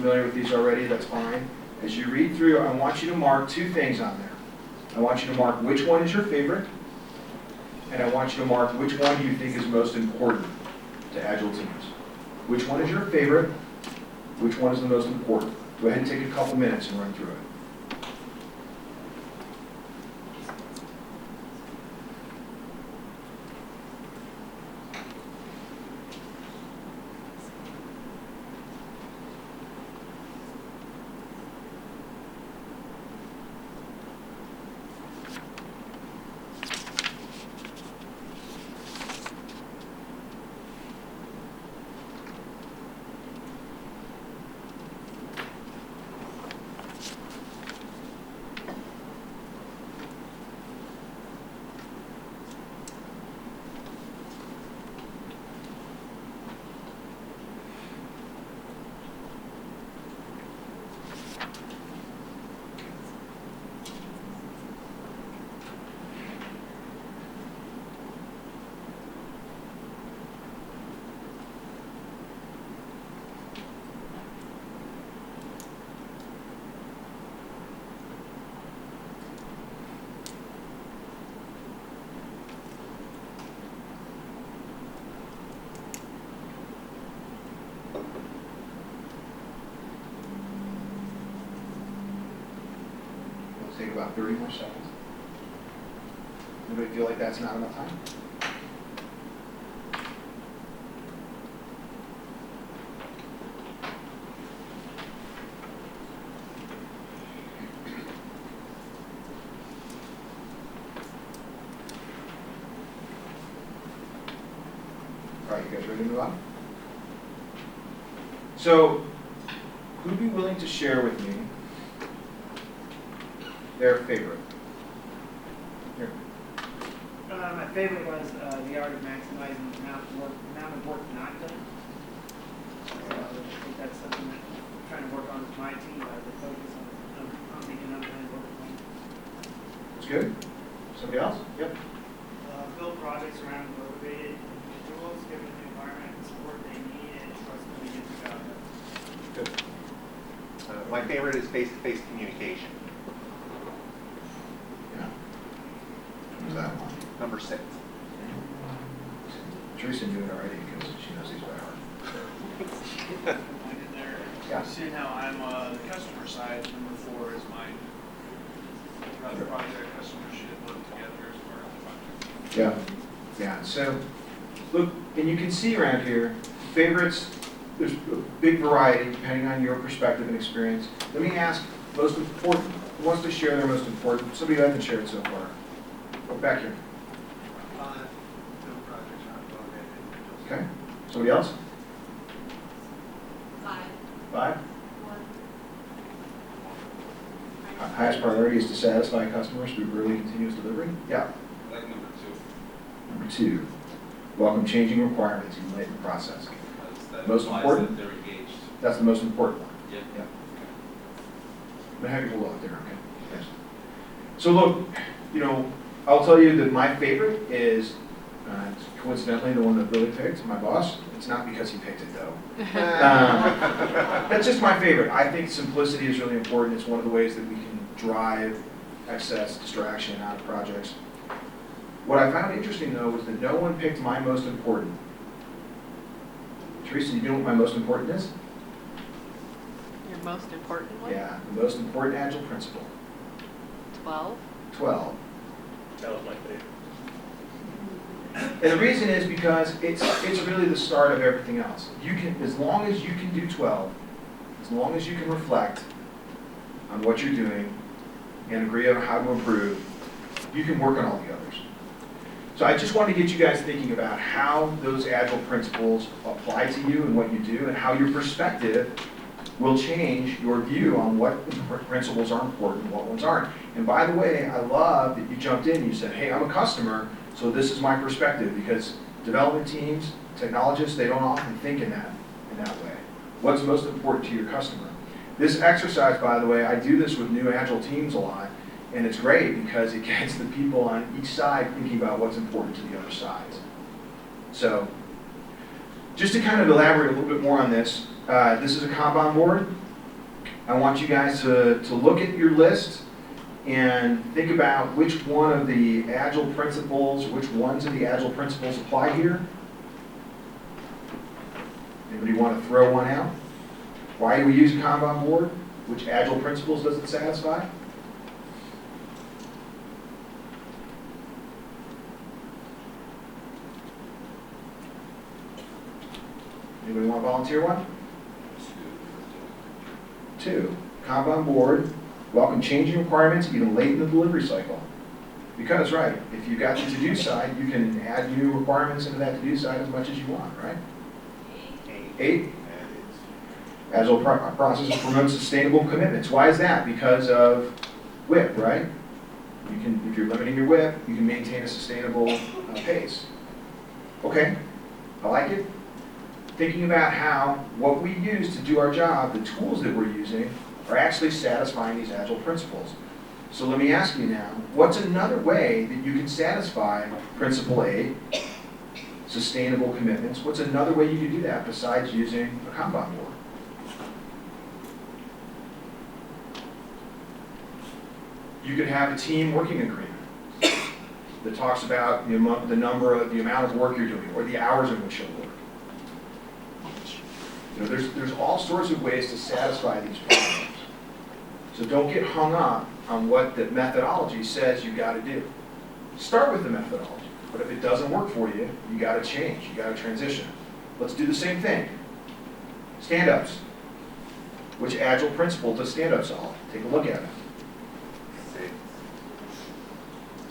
Familiar with these already, that's fine. As you read through, I want you to mark two things on there. I want you to mark which one is your favorite, and I want you to mark which one you think is most important to Agile teams. Which one is your favorite? Which one is the most important? Go ahead and take a couple minutes and run through it. Take about 30 more seconds. Anybody feel like that's not enough time? All right, you guys ready to move on? So, who'd be willing to share with me their favorite? Here. My favorite was the art of maximizing the amount of work not done. So I think that's something that I'm trying to work on with my team, to focus on making unplanned work plan. That's good. Somebody else? Yep. Build projects around motivated individuals, give them the environment and support they need, and trust them to get the job done. Good. My favorite is face-to-face communication. Who's that one? Number 6. Teresa knew it already because she knows these by heart. Yeah. Seeing how I'm the customer side, number 4 is mine. Throughout the project, customers should work together as part of the project. Yeah. Yeah. So, look, and you can see around here, favorites, there's a big variety depending on your perspective and experience. Let me ask, most important, who wants to share their most important? Somebody who hasn't shared so far. Go back here. Build projects around motivated individuals. Okay. Somebody else? 5. 5? 1. Highest priority is to satisfy customers through early continuous delivery? Yeah. I like number 2. Number 2, welcome changing requirements even late in the process. That Most implies important? that they're engaged. That's the most important one. Yep. Yeah. I'm gonna have you hold on there, okay? Yes. So look, you know, I'll tell you that my favorite is, coincidentally, the one that Billy picked, my boss. It's not because he picked it, though. That's just my favorite. I think simplicity is really important. It's one of the ways that we can drive excess distraction out of projects. What I found interesting, though, was that no one picked my most important. Teresa, you know what my most important is? Your most important one? Yeah, the most important Agile principle. 12. 12. That was my favorite. And the reason is because it's really the start of everything else. You can, as long as you can do 12, as long as you can reflect on what you're doing and agree on how to improve, you can work on all the others. So I just wanted to get you guys thinking about how those Agile principles apply to you and what you do, and how your perspective will change your view on what principles are important and what ones aren't. And by the way, I love that you jumped in and you said, hey, I'm a customer, so this is my perspective, because development teams, technologists, they don't often think in that way. What's most important to your customer? This exercise, by the way, I do this with new Agile teams a lot, and it's great because it gets the people on each side thinking about what's important to the other sides. So, just to kind of elaborate a little bit more on this, this is a Kanban board. I want you guys to look at your list and think about which one of the Agile principles, which ones of the Agile principles apply here. Anybody want to throw one out? Why do we use a Kanban board? Which Agile principles does it satisfy? Anybody want to volunteer one? 2, Kanban board, welcome changing requirements even late in the delivery cycle. Because, right, if you've got the to-do side, you can add new requirements into that to-do side as much as you want, right? 8, Agile processes promote sustainable commitments. Why is that? Because of WIP, right? You can, if you're limiting your WIP, you can maintain a sustainable pace. Okay, I like it. Thinking about how what we use to do our job, the tools that we're using, are actually satisfying these Agile principles. So let me ask you now, what's another way that you can satisfy Principle 8, sustainable commitments? What's another way you can do that besides using a Kanban board? You could have a team working agreement that talks about the amount of work you're doing, or the hours in which you'll work. You know, there's all sorts of ways to satisfy these problems. So don't get hung up on what the methodology says you got to do. Start with the methodology, but if it doesn't work for you, you got to change, you got to transition. Let's do the same thing. Stand-ups. Which Agile principle does stand-up solve? Take a look at it.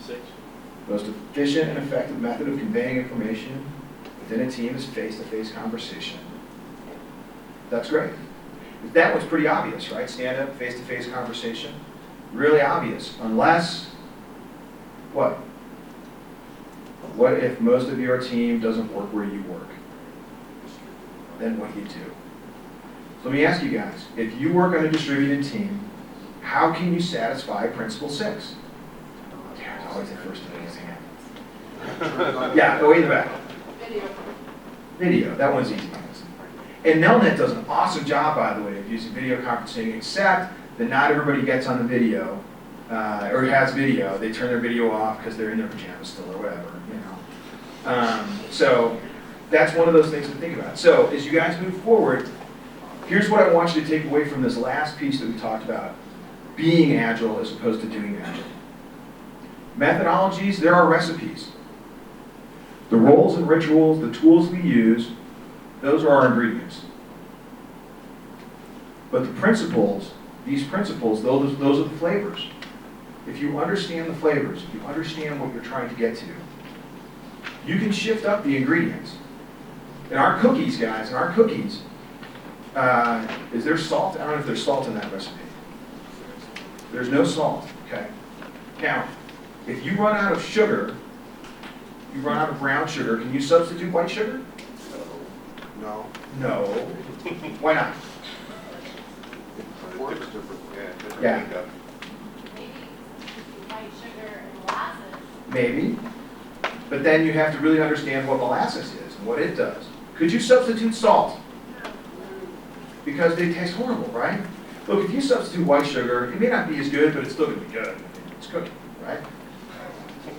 6. Most efficient and effective method of conveying information within a team is face-to-face conversation. That's great. That one's pretty obvious, right? Stand-up, face-to-face conversation. Really obvious, unless, what? What if most of your team doesn't work where you work? Then what do you do? So let me ask you guys, if you work on a distributed team, how can you satisfy Principle 6? Yeah, it's always the first thing that's hand. Yeah, way in the back. Video, that one's easy. And Nelnet does an awesome job, by the way, of using video conferencing, except that not everybody gets on the video, or has video. They turn their video off because they're in their pajamas still, or whatever, you know. So that's one of those things to think about. So as you guys move forward, here's what I want you to take away from this last piece that we talked about, being Agile as opposed to doing Agile. Methodologies, there are recipes. The roles and rituals, the tools we use, those are our ingredients. But the principles, these principles, those are the flavors. If you understand the flavors, if you understand what you're trying to get to, you can shift up the ingredients. In our cookies, guys, in our cookies, is there salt? I don't know if there's salt in that recipe. There's no salt, okay? Now, if you run out of sugar, you run out of brown sugar, can you substitute white sugar? No. No. Why not? Yeah. Maybe white sugar and molasses. Maybe. But then you have to really understand what molasses is and what it does. Could you substitute salt? Because they taste horrible, right? Look, if you substitute white sugar, it may not be as good, but it's still going to be good. It's cooking, right?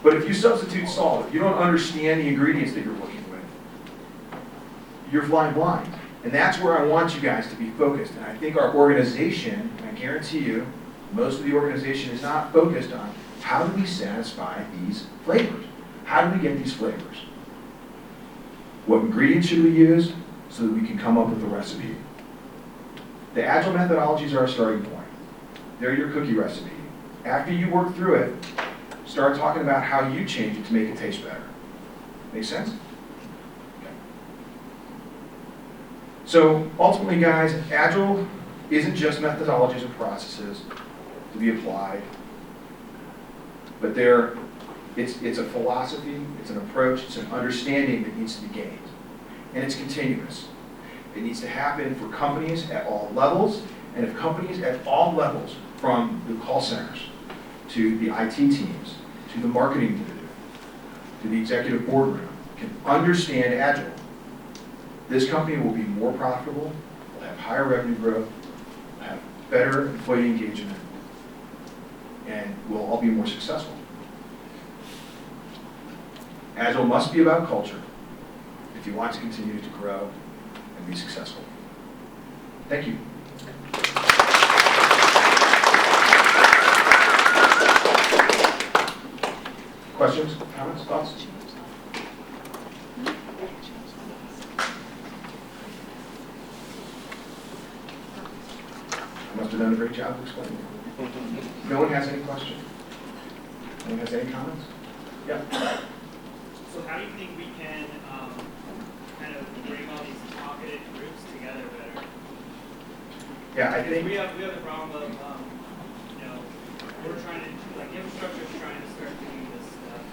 But if you substitute salt, if you don't understand the ingredients that you're working with, you're flying blind. And that's where I want you guys to be focused. And I think our organization, and I guarantee you, most of the organization is not focused on how do we satisfy these flavors? How do we get these flavors? What ingredients should we use so that we can come up with a recipe? The Agile methodologies are a starting point. They're your cookie recipe. After you work through it, start talking about how you change it to make it taste better. Make sense? Okay. So ultimately, guys, Agile isn't just methodologies and processes to be applied, but it's a philosophy, it's an approach, it's an understanding that needs to be gained. And it's continuous. It needs to happen for companies at all levels, and if companies at all levels, from the call centers to the IT teams, to the marketing division, to the executive boardroom, can understand Agile, this company will be more profitable, will have higher revenue growth, will have better employee engagement, and we'll all be more successful. Agile must be about culture if you want to continue to grow and be successful. Thank you. Questions, comments, thoughts? I must have done a great job of explaining it. No one has any question? No one has any comments? Yeah. So how do you think we can kind of bring all these talkative groups together better? Yeah, I Because think. we have the problem of, you know, we're trying to, like, infrastructure is trying to start doing this stuff.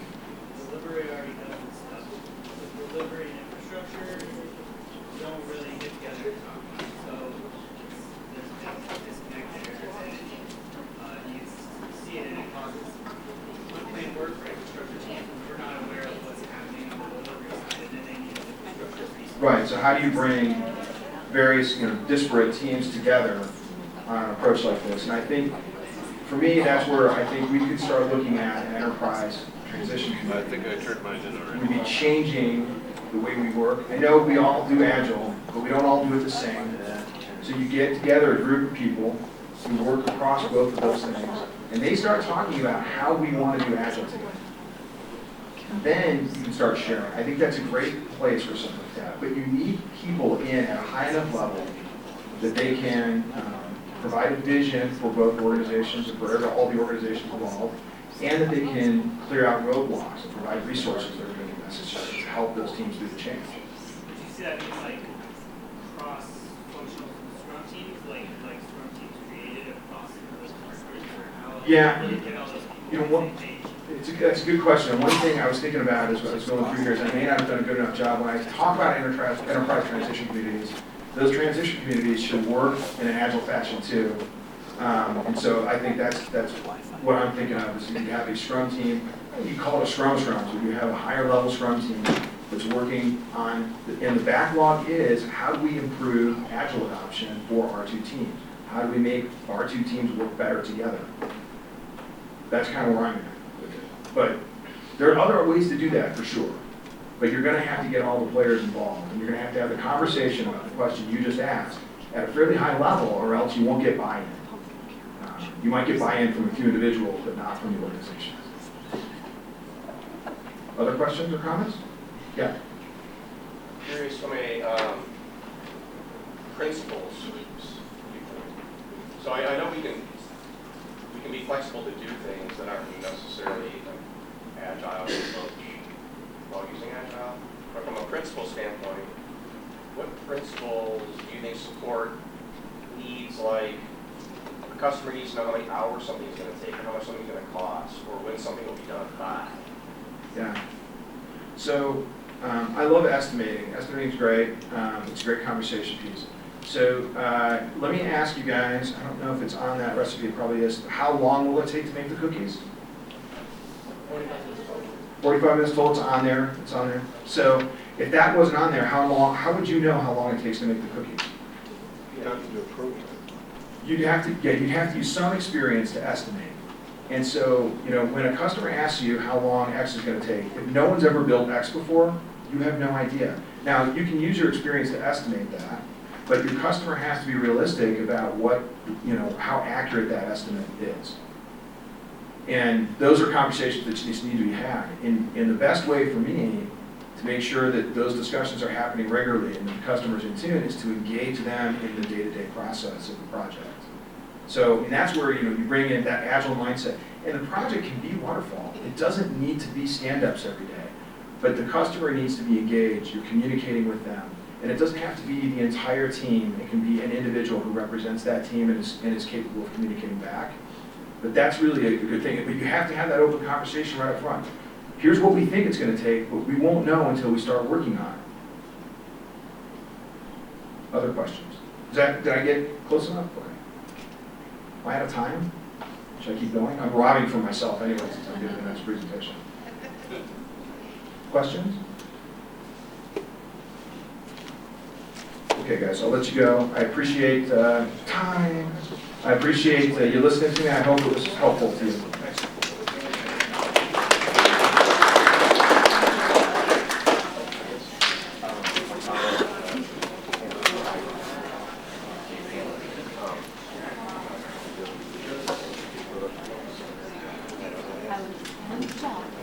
Delivery already does this stuff. With delivery and infrastructure, we don't really get together and talk about it. So there's a disconnect there. And you see it, and it causes unplanned work for infrastructure teams. We're not aware of what's happening on the delivery side, and then they need infrastructure resources. Right, so how do you bring various, disparate teams together on an approach like this? And I think, for me, that's where I think we could start looking at an enterprise transition I committee. think I turned mine in already. We'd be changing the way we work. I know we all do Agile, but we don't all do it the same. So you get together a group of people who work across both of those things, and they start talking about how we want to do Agile together. Then you can start sharing. I think that's a great place for something like that. But you need people in at a high enough level that they can provide a vision for both organizations and for all the organizations involved, and that they can clear out roadblocks and provide resources that are going to be necessary to help those teams do the change. Did you see that being like cross-functional Scrum teams, like Scrum teams created across those departments, or how? Yeah, Really get all those people you know on what? the same page? That's a good question. And one thing I was thinking about as I was going through here is I may not have done a good enough job. When I talk about enterprise transition communities, those transition communities should work in an agile fashion too. And so I think that's what I'm thinking of is you have a Scrum team, you call it a Scrum, so you have a higher level Scrum team that's working on, and the backlog is how do we improve Agile adoption for our two teams? How do we make our two teams work better together? That's kind of where I'm at with it. But there are other ways to do that for sure. But you're going to have to get all the players involved, and you're going to have the conversation about the question you just asked at a fairly high level, or else you won't get buy-in. You might get buy-in from a few individuals, but not from the organization. Other questions or comments? Yeah. Curious from a principles viewpoint. So I know we can be flexible to do things that aren't necessarily an agile approach while using Agile. But from a principle standpoint, what principles do you think support needs like a customer needs to know how many hours something's going to take or how much something's going to cost or when something will be done by? Yeah. So I love estimating. Estimating's great. It's a great conversation piece. So let me ask you guys, I don't know if it's on that recipe, it probably is, how long will it take to make the cookies? 45 minutes total, it's on there, it's on there. So if that wasn't on there, how would you know how long it takes to make the cookies? You have to do a program. You'd have to use some experience to estimate. And so, when a customer asks you how long X is going to take, if no one's ever built X before, you have no idea. Now, you can use your experience to estimate that, but your customer has to be realistic about how accurate that estimate is. And those are conversations that just need to be had. And the best way for me to make sure that those discussions are happening regularly and the customer's in tune is to engage them in the day-to-day process of the project. So, and that's where you bring in that agile mindset. And the project can be waterfall. It doesn't need to be stand-ups every day. But the customer needs to be engaged. You're communicating with them. And it doesn't have to be the entire team. It can be an individual who represents that team and is capable of communicating back. But that's really a good thing. But you have to have that open conversation right up front. Here's what we think it's going to take, but we won't know until we start working on it. Other questions? Did I get close enough? Okay. Am I out of time? Should I keep going? I'm robbing for myself anyway since I'm doing the next presentation. Questions? Okay, Okay, guys, I'll let you go. I appreciate time. I appreciate you listening to me. I hope it was helpful to you. I was